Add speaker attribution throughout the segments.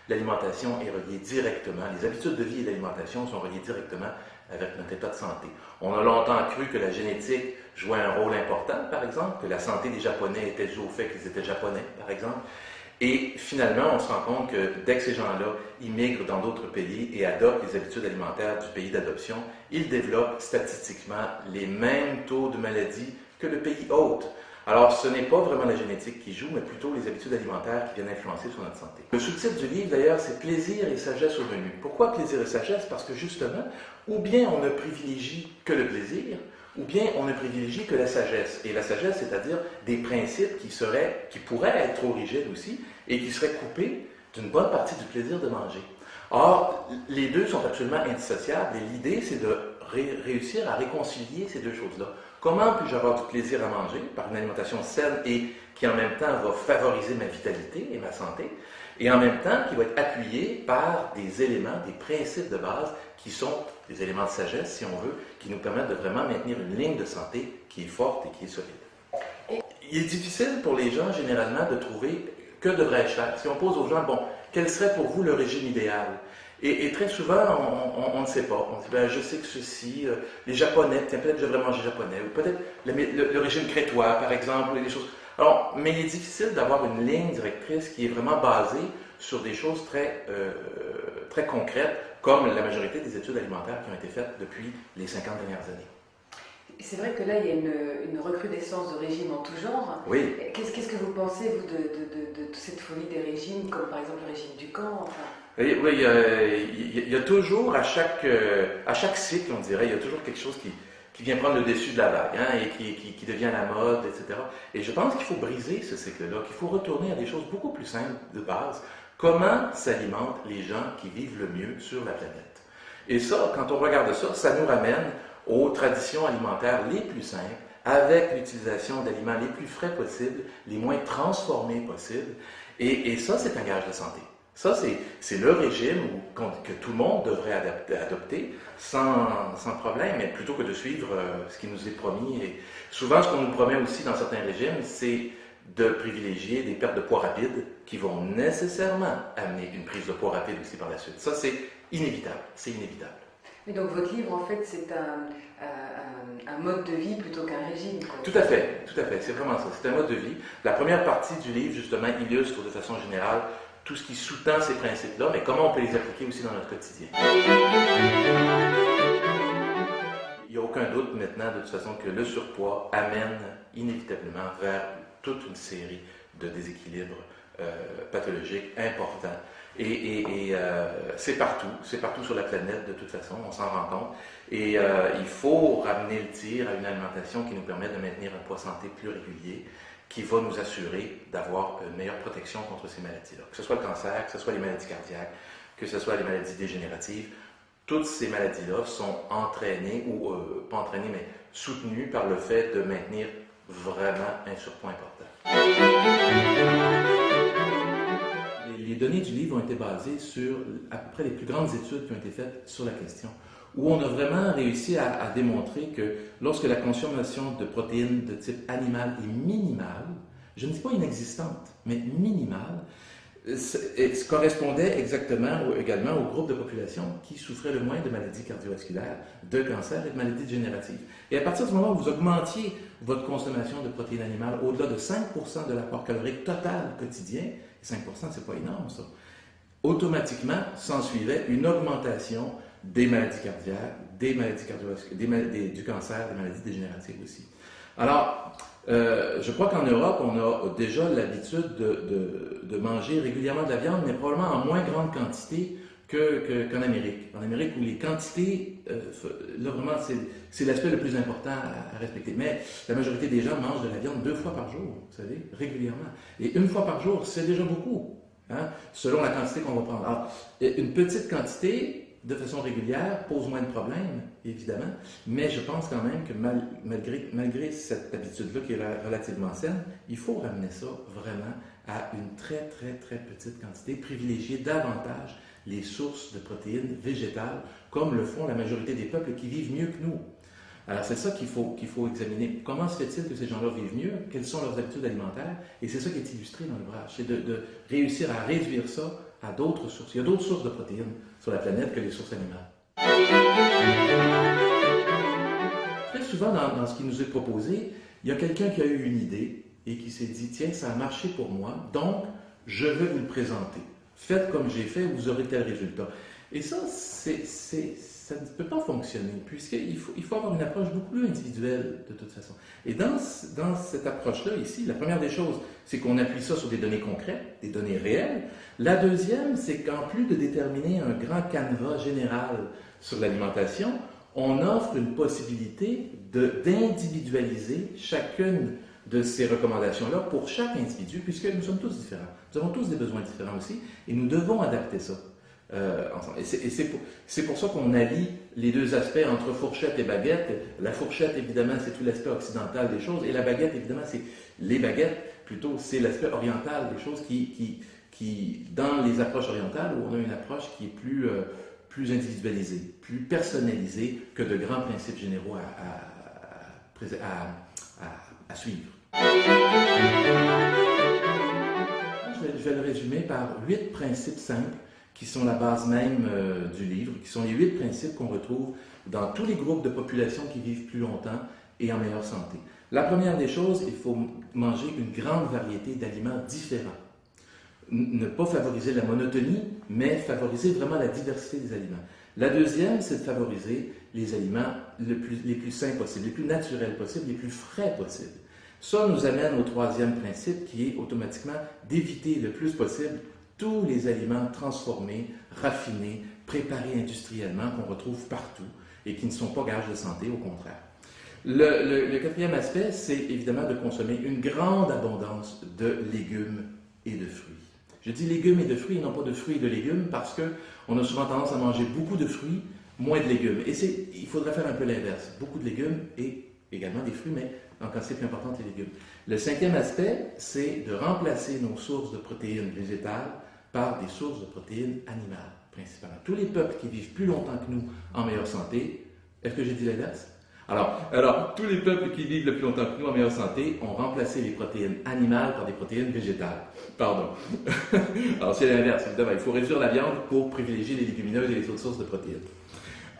Speaker 1: l'alimentation est reliée directement, les habitudes de vie et l'alimentation sont reliées directement avec notre état de santé. On a longtemps cru que la génétique jouait un rôle important, par exemple, que la santé des Japonais était due au fait qu'ils étaient japonais, par exemple. Et finalement, on se rend compte que dès que ces gens-là immigrent dans d'autres pays et adoptent les habitudes alimentaires du pays d'adoption, ils développent statistiquement les mêmes taux de maladie que le pays hôte. Alors, ce n'est pas vraiment la génétique qui joue, mais plutôt les habitudes alimentaires qui viennent influencer sur notre santé. Le sous-titre du livre, d'ailleurs, c'est Plaisir et sagesse au menu. Pourquoi plaisir et sagesse? Parce que justement, ou bien on ne privilégie que le plaisir, ou bien on ne privilégie que la sagesse. Et la sagesse, c'est-à-dire des principes qui pourraient être trop rigides aussi, et qui seraient coupés d'une bonne partie du plaisir de manger. Or, les deux sont absolument indissociables, et l'idée, c'est de réussir à réconcilier ces deux choses-là. Comment puis-je avoir du plaisir à manger par une alimentation saine et qui en même temps va favoriser ma vitalité et ma santé, et en même temps qui va être appuyé par des éléments, des principes de base qui sont des éléments de sagesse, si on veut, qui nous permettent de vraiment maintenir une ligne de santé qui est forte et qui est solide. Il est difficile pour les gens, généralement, de trouver que devrais-je faire. Si on pose aux gens, bon, quel serait pour vous le régime idéal? Et très souvent, on ne sait pas. On dit, ben, je sais que ceci, les Japonais, tiens, peut-être je devrais manger japonais, ou peut-être le régime crétois, par exemple, des choses. Alors, mais il est difficile d'avoir une ligne directrice qui est vraiment basée sur des choses très concrètes, comme la majorité des études alimentaires qui ont été faites depuis les 50 dernières années.
Speaker 2: C'est vrai que là, il y a une recrudescence de régimes en tout genre.
Speaker 1: Oui.
Speaker 2: Qu'est-ce que vous pensez, vous, de toute cette folie des régimes, comme par exemple le régime du camp, enfin...
Speaker 1: Oui, il y a toujours, à chaque cycle, on dirait, il y a toujours quelque chose qui vient prendre le dessus de la vague, hein, et qui devient la mode, etc. Et je pense qu'il faut briser ce cycle-là, qu'il faut retourner à des choses beaucoup plus simples de base. Comment s'alimentent les gens qui vivent le mieux sur la planète? Et ça, quand on regarde ça, ça nous ramène aux traditions alimentaires les plus simples, avec l'utilisation d'aliments les plus frais possibles, les moins transformés possibles. Et ça, c'est un gage de santé. Ça, c'est le régime que tout le monde devrait adopter sans problème, mais plutôt que de suivre ce qui nous est promis. Et souvent, ce qu'on nous promet aussi dans certains régimes, c'est de privilégier des pertes de poids rapides qui vont nécessairement amener une prise de poids rapide aussi par la suite. Ça, c'est inévitable. C'est inévitable.
Speaker 2: Mais donc, votre livre, en fait, c'est un mode de vie plutôt qu'un régime, quoi.
Speaker 1: Tout à fait, tout à fait. C'est vraiment ça. C'est un mode de vie. La première partie du livre, justement, illustre de façon générale tout ce qui sous-tend ces principes-là, mais comment on peut les appliquer aussi dans notre quotidien. Il n'y a aucun doute maintenant, de toute façon, que le surpoids amène inévitablement vers toute une série de déséquilibres pathologiques importants. Et c'est partout sur la planète, de toute façon, on s'en rend compte. Et il faut ramener le tir à une alimentation qui nous permet de maintenir un poids santé plus régulier, qui va nous assurer d'avoir une meilleure protection contre ces maladies-là. Que ce soit le cancer, que ce soit les maladies cardiaques, que ce soit les maladies dégénératives, toutes ces maladies-là sont entraînées, ou pas entraînées, mais soutenues par le fait de maintenir vraiment un surpoids important. Les données du livre ont été basées sur à peu près les plus grandes études qui ont été faites sur la question, où on a vraiment réussi à démontrer que lorsque la consommation de protéines de type animal est minimale, je ne dis pas inexistante, mais minimale, correspondait exactement également au groupe de population qui souffrait le moins de maladies cardiovasculaires, de cancers et de maladies dégénératives. Et à partir du moment où vous augmentiez votre consommation de protéines animales au-delà de 5% de l'apport calorique total quotidien, et 5% c'est pas énorme ça, automatiquement s'ensuivait une augmentation des maladies cardiaques, des maladies cardiovasculaires, du cancer, des maladies dégénératives aussi. Alors, je crois qu'en Europe, on a déjà l'habitude de manger régulièrement de la viande, mais probablement en moins grande quantité qu'en Amérique. En Amérique, où les quantités, là vraiment, c'est l'aspect le plus important à respecter. Mais la majorité des gens mangent de la viande 2 fois par jour, vous savez, régulièrement. Et 1 fois par jour, c'est déjà beaucoup, hein, selon la quantité qu'on va prendre. Alors, une petite quantité, de façon régulière, pose moins de problèmes, évidemment, mais je pense quand même que malgré cette habitude-là qui est relativement saine, il faut ramener ça vraiment à une très, très, très petite quantité, privilégier davantage les sources de protéines végétales, comme le font la majorité des peuples qui vivent mieux que nous. Alors c'est ça qu'il faut examiner. Comment se fait-il que ces gens-là vivent mieux? Quelles sont leurs habitudes alimentaires? Et c'est ça qui est illustré dans l'ouvrage. C'est de réussir à réduire ça à d'autres sources. Il y a d'autres sources de protéines sur la planète que les sources animales. Très souvent, dans ce qui nous est proposé, il y a quelqu'un qui a eu une idée et qui s'est dit, tiens, ça a marché pour moi, donc je vais vous le présenter. Faites comme j'ai fait, vous aurez tel résultat. Et ça, ça ne peut pas fonctionner, puisqu'il faut avoir une approche beaucoup plus individuelle, de toute façon. Et dans cette approche-là, ici, la première des choses, c'est qu'on appuie ça sur des données concrètes, des données réelles. La deuxième, c'est qu'en plus de déterminer un grand canevas général sur l'alimentation, on offre une possibilité d'individualiser chacune de ces recommandations-là pour chaque individu, puisque nous sommes tous différents. Nous avons tous des besoins différents aussi, et nous devons adapter ça. Ensemble. Et c'est pour ça qu'on allie les deux aspects entre fourchette et baguette. La fourchette, évidemment, c'est tout l'aspect occidental des choses, et la baguette, évidemment, c'est les baguettes, plutôt, c'est l'aspect oriental des choses qui, dans les approches orientales, où on a une approche qui est plus individualisée, plus personnalisée que de grands principes généraux à suivre. Je vais le résumer par 8 principes simples qui sont la base même du livre, qui sont les 8 principes qu'on retrouve dans tous les groupes de population qui vivent plus longtemps et en meilleure santé. La première des choses, il faut manger une grande variété d'aliments différents. Ne pas favoriser la monotonie, mais favoriser vraiment la diversité des aliments. La deuxième, c'est de favoriser les aliments les plus sains possibles, les plus naturels possibles, les plus frais possibles. Ça nous amène au troisième principe qui est automatiquement d'éviter le plus possible tous les aliments transformés, raffinés, préparés industriellement qu'on retrouve partout et qui ne sont pas gages de santé, au contraire. Le quatrième aspect, c'est évidemment de consommer une grande abondance de légumes et de fruits. Je dis légumes et de fruits, non pas de fruits et de légumes, parce qu'on a souvent tendance à manger beaucoup de fruits, moins de légumes. Et il faudrait faire un peu l'inverse. Beaucoup de légumes et également des fruits, mais en quantité plus importante, les légumes. Le cinquième aspect, c'est de remplacer nos sources de protéines végétales par des sources de protéines animales, principalement. Tous les peuples qui vivent plus longtemps que nous en meilleure santé, est-ce que j'ai dit l'inverse? Alors, tous les peuples qui vivent le plus longtemps que nous en meilleure santé ont remplacé les protéines animales par des protéines végétales. Pardon. Alors, c'est l'inverse, évidemment. Il faut réduire la viande pour privilégier les légumineuses et les autres sources de protéines.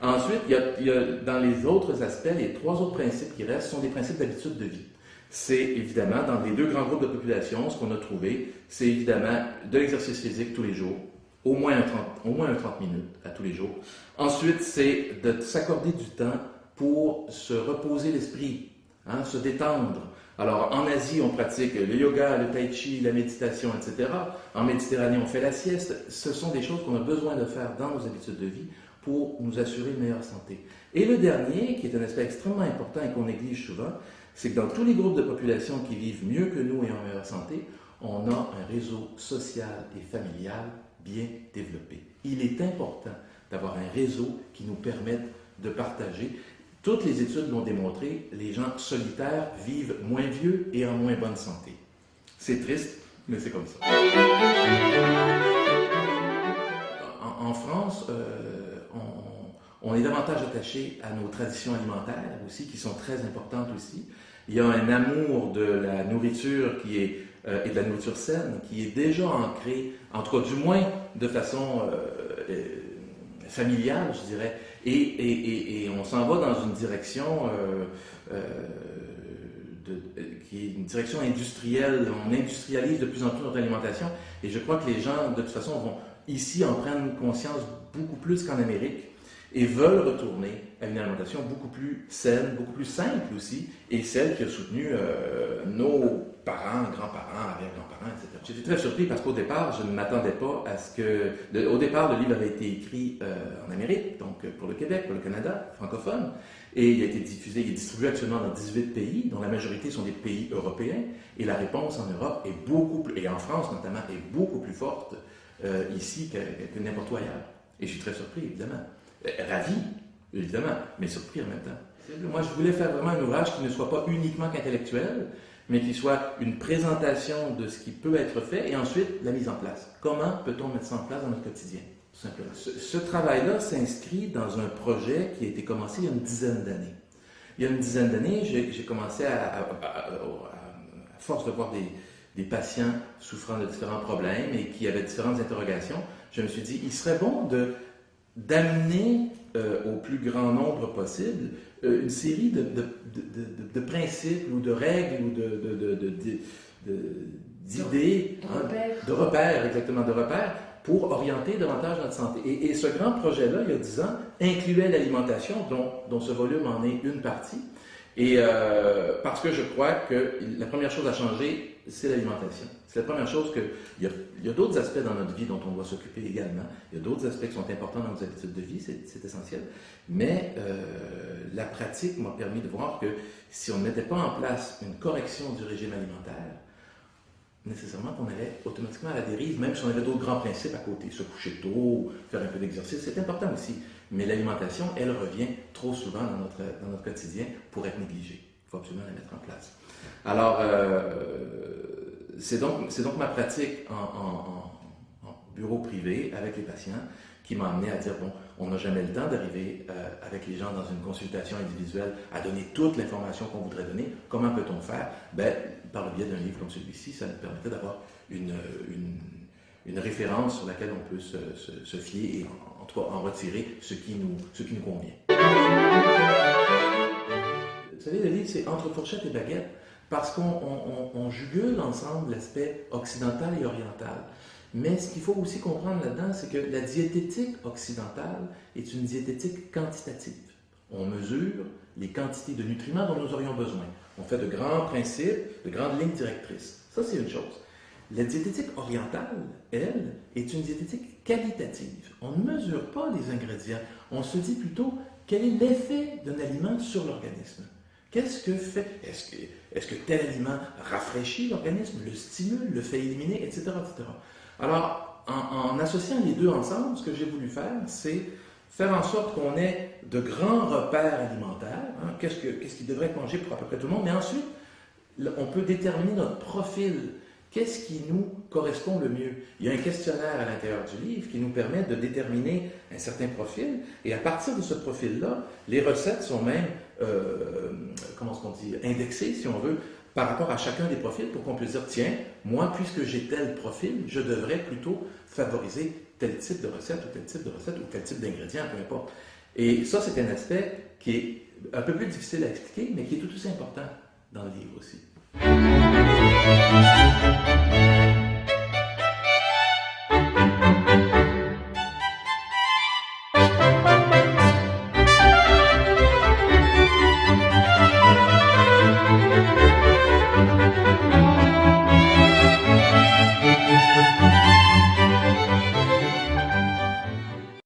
Speaker 1: Ensuite, il y a dans les autres aspects, les 3 autres principes qui restent sont des principes d'habitude de vie. C'est évidemment, dans les 2 grands groupes de population, ce qu'on a trouvé, c'est évidemment de l'exercice physique tous les jours, au moins 30 minutes à tous les jours. Ensuite, c'est de s'accorder du temps pour se reposer l'esprit, se détendre. Alors, en Asie, on pratique le yoga, le tai chi, la méditation, etc. En Méditerranée, on fait la sieste. Ce sont des choses qu'on a besoin de faire dans nos habitudes de vie pour nous assurer une meilleure santé. Et le dernier, qui est un aspect extrêmement important et qu'on néglige souvent, c'est que dans tous les groupes de population qui vivent mieux que nous et en meilleure santé, on a un réseau social et familial bien développé. Il est important d'avoir un réseau qui nous permette de partager. Toutes les études l'ont démontré, les gens solitaires vivent moins vieux et en moins bonne santé. C'est triste, mais c'est comme ça. En France, on est davantage attaché à nos traditions alimentaires aussi, qui sont très importantes aussi. Il y a un amour de la nourriture et de la nourriture saine qui est déjà ancré, en tout cas du moins de façon familiale, je dirais. Et on s'en va dans une direction qui est une direction industrielle. On industrialise de plus en plus notre alimentation. Et je crois que les gens, de toute façon, vont ici en prendre conscience beaucoup plus qu'en Amérique et veulent retourner à une alimentation beaucoup plus saine, beaucoup plus simple aussi, et celle qui a soutenu nos parents, grands-parents, arrière-grands-parents, etc. J'étais très surpris parce qu'au départ, je ne m'attendais pas à ce que... Au départ, le livre avait été écrit en Amérique, donc pour le Québec, pour le Canada, francophone, et il a été diffusé, il est distribué actuellement dans 18 pays, dont la majorité sont des pays européens, et la réponse en Europe est beaucoup plus, et en France notamment, est beaucoup plus forte ici que n'importe où ailleurs. Et je suis très surpris, évidemment. Ravi, évidemment, mais surpris en même temps. Moi, je voulais faire vraiment un ouvrage qui ne soit pas uniquement qu'intellectuel, mais qui soit une présentation de ce qui peut être fait et ensuite la mise en place. Comment peut-on mettre ça en place dans notre quotidien, tout simplement. Ce travail-là s'inscrit dans un projet qui a été commencé il y a une dizaine d'années. Il y a une dizaine d'années, j'ai commencé à force de voir des patients souffrant de différents problèmes et qui avaient différentes interrogations, je me suis dit, il serait bon d'amener au plus grand nombre possible une série de principes ou de règles ou d'idées, de repères, exactement, de repères, pour orienter davantage notre santé. Et ce grand projet-là, il y a 10 ans, incluait l'alimentation, dont ce volume en est une partie. Et parce que je crois que la première chose à changer, c'est l'alimentation. C'est la première chose il y a d'autres aspects dans notre vie dont on doit s'occuper également. Il y a d'autres aspects qui sont importants dans nos habitudes de vie, c'est essentiel. Mais la pratique m'a permis de voir que si on ne mettait pas en place une correction du régime alimentaire, nécessairement qu'on allait automatiquement à la dérive, même si on avait d'autres grands principes à côté, se coucher tôt, faire un peu d'exercice, c'est important aussi. Mais l'alimentation, elle revient trop souvent dans notre quotidien pour être négligée. Il faut absolument la mettre en place. Alors, c'est donc ma pratique en bureau privé avec les patients qui m'a amené à dire, bon, on n'a jamais le temps d'arriver avec les gens dans une consultation individuelle à donner toute l'information qu'on voudrait donner. Comment peut-on faire? Ben, par le biais d'un livre comme celui-ci, ça nous permettait d'avoir une référence sur laquelle on peut se fier et en tout cas en retirer ce qui nous convient. Vous savez, le livre, c'est Entre fourchette et baguette, parce qu'on jugule ensemble l'aspect occidental et oriental. Mais ce qu'il faut aussi comprendre là-dedans, c'est que la diététique occidentale est une diététique quantitative. On mesure les quantités de nutriments dont nous aurions besoin. On fait de grands principes, de grandes lignes directrices. Ça, c'est une chose. La diététique orientale, elle, est une diététique qualitative. On ne mesure pas les ingrédients. On se dit plutôt quel est l'effet d'un aliment sur l'organisme. Qu'est-ce que fait? Est-ce que tel aliment rafraîchit l'organisme, le stimule, le fait éliminer, etc., etc. Alors, en associant les deux ensemble, ce que j'ai voulu faire, c'est faire en sorte qu'on ait de grands repères alimentaires. Hein, qu'est-ce qui devrait être mangé pour à peu près tout le monde? Mais ensuite, on peut déterminer notre profil. Qu'est-ce qui nous correspond le mieux? Il y a un questionnaire à l'intérieur du livre qui nous permet de déterminer un certain profil. Et à partir de ce profil-là, les recettes sont même, comment est-ce qu'on dit, indexées, si on veut, par rapport à chacun des profils pour qu'on puisse dire, tiens, moi, puisque j'ai tel profil, je devrais plutôt favoriser tel type de recette ou tel type de recette ou tel type d'ingrédient, peu importe. Et ça, c'est un aspect qui est un peu plus difficile à expliquer, mais qui est tout aussi important dans le livre aussi.